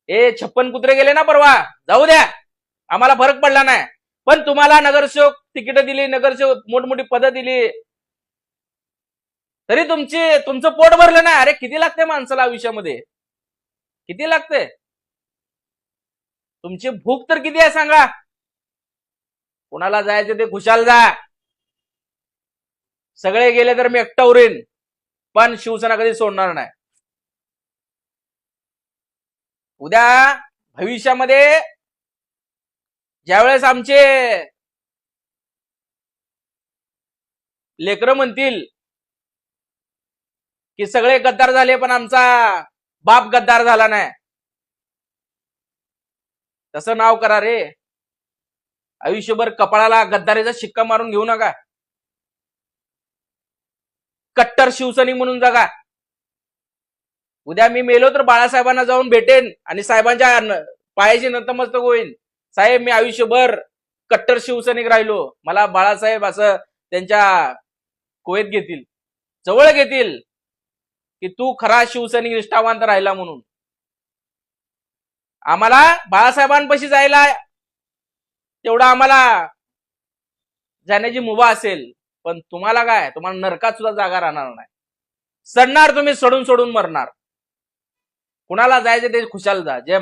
56 कुत्रे गेले ना परवा, जाऊ द्या, आम्हाला फरक पडला नाही. पण तुम्हाला नगरसेवक तिकीट दिली, नगरसेवक मोठमोठी पदं दिली, तरी तुमचं पोट भरलं नाही. अरे किती लागते माणसाला आयुष्यामध्ये, किती लागते? तुमची भूक तर किती आहे सांगा. कुणाला जायचं ते खुशाल जा, सगळे गेले तर मी एकटा उरेन, पण शिवसेना कधी सोडणार नाही. उद्या भविष्यामध्ये ज्यावेळेस आमचे लेकरं म्हणतील की सगळे गद्दार झाले पण आमचा बाप गद्दार झाला नाही, तसं नाव करा रे. आयुष्यभर कपाळाला गद्दारीचा शिक्का मारून घेऊ नका. कट्टर शिवसैनिक म्हणून जगा. उद्या मी मेलो तर बाळासाहेबांना जाऊन भेटेन आणि साहेबांच्या पायाची नतमस्तक होईन. साहेब, मी आयुष्यभर कट्टर शिवसैनिक राहिलो. मला बाळासाहेब असं त्यांच्या कोयत घेतील, जवळ घेतील की तू खरा शिवसैनिक निष्ठावंत राहिला म्हणून. आम्हाला बाळासाहेबांपाशी जायला तेवढा आम्हाला जाण्याची मुभा असेल, पण तुम्हाला काय, तुम्हाला नरकात सुद्धा जागा राहणार नाही. सडणार तुम्ही, सोडून सोडून मरणार. कुणाला जायचं ते खुशाल जा. जय